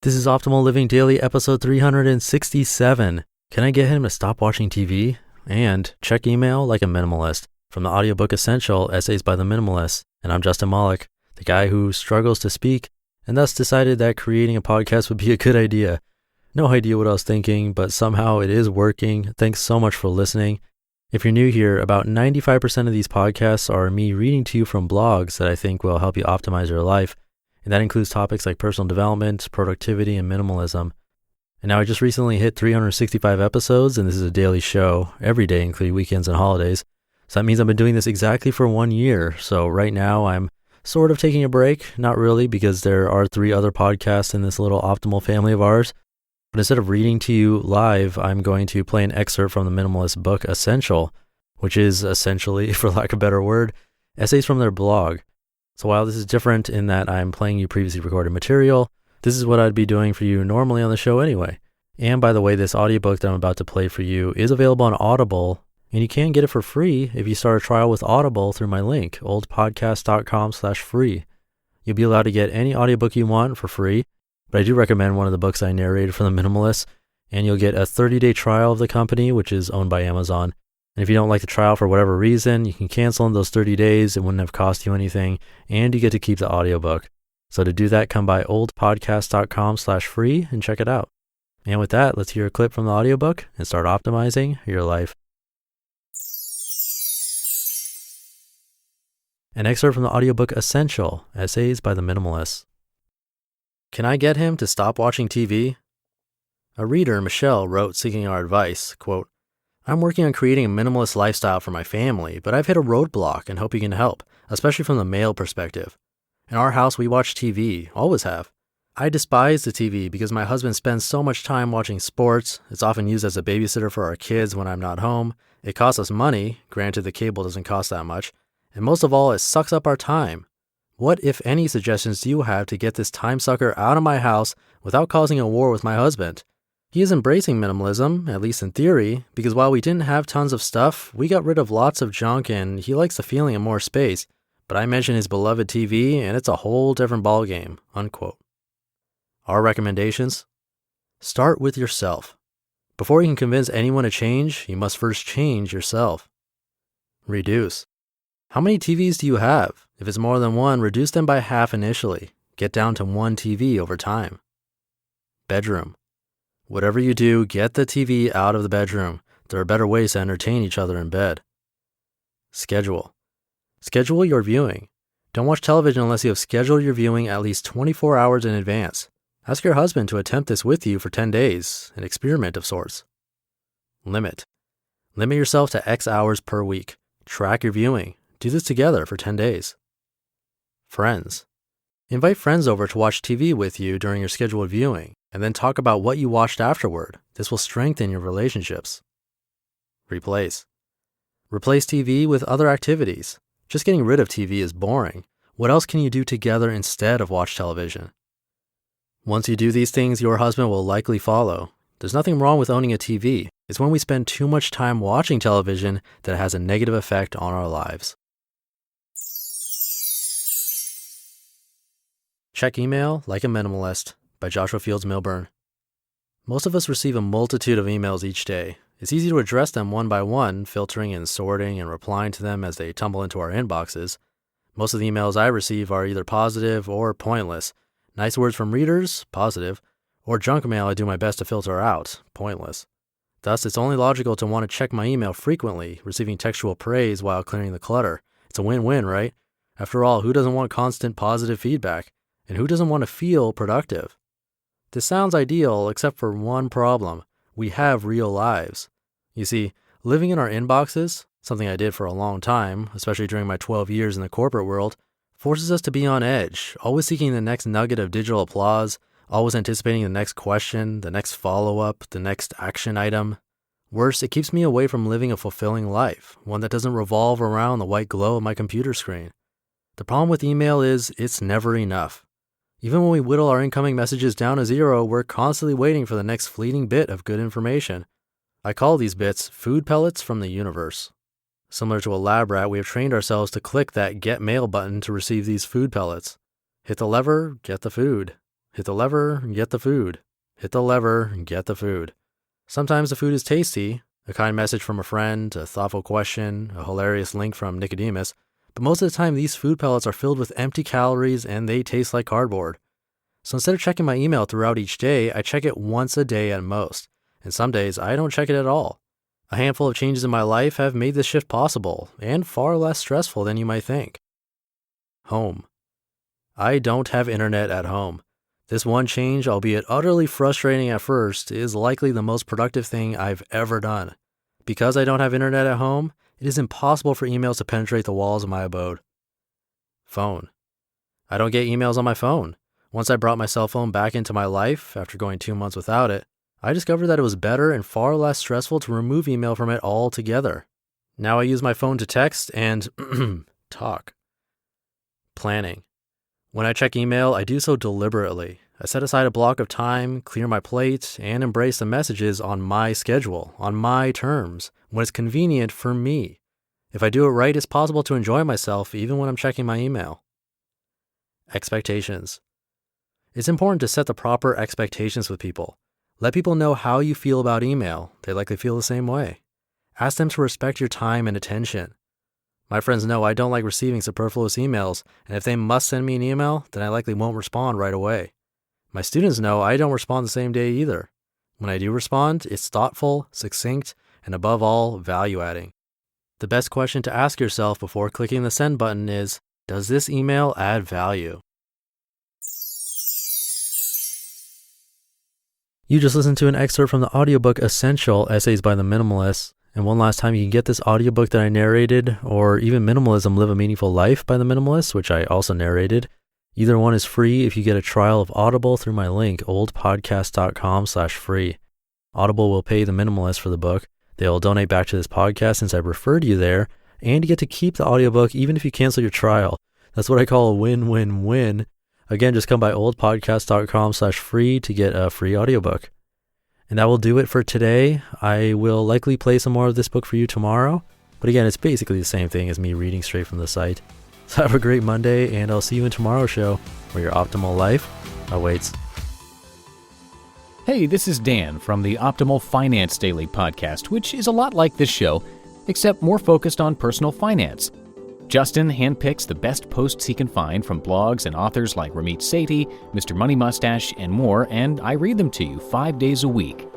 This is Optimal Living Daily, episode 367. Can I get him to stop watching TV? And check email like a minimalist. From the Audiobook Essential, Essays by the Minimalists. And I'm Justin Malik, the guy who struggles to speak and thus decided that creating a podcast would be a good idea. No idea what I was thinking, but somehow it is working. Thanks so much for listening. If you're new here, about 95% of these podcasts are me reading to you from blogs that I think will help you optimize your life. And that includes topics like personal development, productivity, and minimalism. And now I just recently hit 365 episodes, and this is a daily show every day, including weekends and holidays. So that means I've been doing this exactly for 1 year. So right now I'm sort of taking a break, not really, because there are 3 other podcasts in this little optimal family of ours. But instead of reading to you live, I'm going to play an excerpt from the Minimalist book Essential, which is essentially, for lack of a better word, essays from their blog. So while this is different in that I'm playing you previously recorded material, this is what I'd be doing for you normally on the show anyway. And by the way, this audiobook that I'm about to play for you is available on Audible, and you can get it for free if you start a trial with Audible through my link, oldpodcast.com/free. You'll be allowed to get any audiobook you want for free, but I do recommend one of the books I narrated from the Minimalists, and you'll get a 30-day trial of the company, which is owned by Amazon. And if you don't like the trial for whatever reason, you can cancel in those 30 days. It wouldn't have cost you anything, and you get to keep the audiobook. So to do that, come by oldpodcast.com/free and check it out. And with that, let's hear a clip from the audiobook and start optimizing your life. An excerpt from the audiobook Essential, Essays by the Minimalists. Can I get him to stop watching TV? A reader, Michelle, wrote seeking our advice, quote, I'm working on creating a minimalist lifestyle for my family, but I've hit a roadblock and hope you can help, especially from the male perspective. In our house, we watch TV, always have. I despise the TV because my husband spends so much time watching sports. It's often used as a babysitter for our kids when I'm not home. It costs us money, granted the cable doesn't cost that much, and most of all, it sucks up our time. What, if any, suggestions do you have to get this time sucker out of my house without causing a war with my husband? He is embracing minimalism, at least in theory, because while we didn't have tons of stuff, we got rid of lots of junk and he likes the feeling of more space. But I mention his beloved TV and it's a whole different ballgame, unquote. Our recommendations? Start with yourself. Before you can convince anyone to change, you must first change yourself. Reduce. How many TVs do you have? If it's more than one, reduce them by half initially. Get down to 1 TV over time. Bedroom. Whatever you do, get the TV out of the bedroom. There are better ways to entertain each other in bed. Schedule. Schedule your viewing. Don't watch television unless you have scheduled your viewing at least 24 hours in advance. Ask your husband to attempt this with you for 10 days, an experiment of sorts. Limit. Limit yourself to X hours per week. Track your viewing. Do this together for 10 days. Friends. Invite friends over to watch TV with you during your scheduled viewing, and then talk about what you watched afterward. This will strengthen your relationships. Replace. Replace TV with other activities. Just getting rid of TV is boring. What else can you do together instead of watch television? Once you do these things, your husband will likely follow. There's nothing wrong with owning a TV. It's when we spend too much time watching television that it has a negative effect on our lives. Check email like a minimalist by Joshua Fields Millburn. Most of us receive a multitude of emails each day. It's easy to address them one by one, filtering and sorting and replying to them as they tumble into our inboxes. Most of the emails I receive are either positive or pointless. Nice words from readers, positive, or junk mail I do my best to filter out, pointless. Thus, it's only logical to want to check my email frequently, receiving textual praise while clearing the clutter. It's a win-win, right? After all, who doesn't want constant positive feedback? And who doesn't want to feel productive? This sounds ideal, except for one problem. We have real lives. You see, living in our inboxes, something I did for a long time, especially during my 12 years in the corporate world, forces us to be on edge, always seeking the next nugget of digital applause, always anticipating the next question, the next follow-up, the next action item. Worse, it keeps me away from living a fulfilling life, one that doesn't revolve around the white glow of my computer screen. The problem with email is it's never enough. Even when we whittle our incoming messages down to 0, we're constantly waiting for the next fleeting bit of good information. I call these bits food pellets from the universe. Similar to a lab rat, we have trained ourselves to click that Get Mail button to receive these food pellets. Hit the lever, get the food. Hit the lever and get the food. Hit the lever and get the food. Sometimes the food is tasty, a kind message from a friend, a thoughtful question, a hilarious link from Nicodemus, but most of the time these food pellets are filled with empty calories and they taste like cardboard. So instead of checking my email throughout each day, I check it once a day at most, and some days I don't check it at all. A handful of changes in my life have made this shift possible, and far less stressful than you might think. Home. I don't have internet at home. This one change, albeit utterly frustrating at first, is likely the most productive thing I've ever done. Because I don't have internet at home, it is impossible for emails to penetrate the walls of my abode. Phone. I don't get emails on my phone. Once I brought my cell phone back into my life, after going 2 months without it, I discovered that it was better and far less stressful to remove email from it altogether. Now I use my phone to text and talk. Planning. When I check email, I do so deliberately. I set aside a block of time, clear my plate, and embrace the messages on my schedule, on my terms, when it's convenient for me. If I do it right, it's possible to enjoy myself even when I'm checking my email. Expectations. It's important to set the proper expectations with people. Let people know how you feel about email. They likely feel the same way. Ask them to respect your time and attention. My friends know I don't like receiving superfluous emails, and if they must send me an email, then I likely won't respond right away. My students know I don't respond the same day either. When I do respond, it's thoughtful, succinct, and above all, value-adding. The best question to ask yourself before clicking the send button is, does this email add value? You just listened to an excerpt from the audiobook Essential, Essays by the Minimalists. And one last time, you can get this audiobook that I narrated, or even Minimalism, Live a Meaningful Life by the Minimalists, which I also narrated. Either one is free if you get a trial of Audible through my link, oldpodcast.com/free. Audible will pay the Minimalists for the book. They'll donate back to this podcast since I referred you there, and you get to keep the audiobook even if you cancel your trial. That's what I call a win-win-win. Again, just come by oldpodcast.com/free to get a free audiobook. And that will do it for today. I will likely play some more of this book for you tomorrow. But again, it's basically the same thing as me reading straight from the site. So have a great Monday, and I'll see you in tomorrow's show, where your optimal life awaits. Hey, this is Dan from the Optimal Finance Daily podcast, which is a lot like this show, except more focused on personal finance. Justin handpicks the best posts he can find from blogs and authors like Ramit Sethi, Mr. Money Mustache, and more, and I read them to you 5 days a week.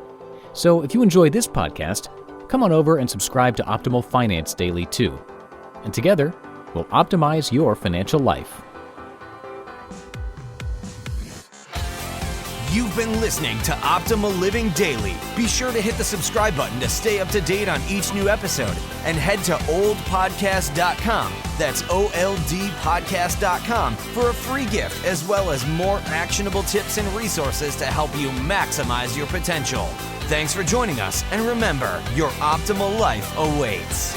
So if you enjoy this podcast, come on over and subscribe to Optimal Finance Daily too. And together, we'll optimize your financial life. You've been listening to Optimal Living Daily. Be sure to hit the subscribe button to stay up to date on each new episode, and head to oldpodcast.com. That's OLDpodcast.com for a free gift, as well as more actionable tips and resources to help you maximize your potential. Thanks for joining us, and remember, your optimal life awaits.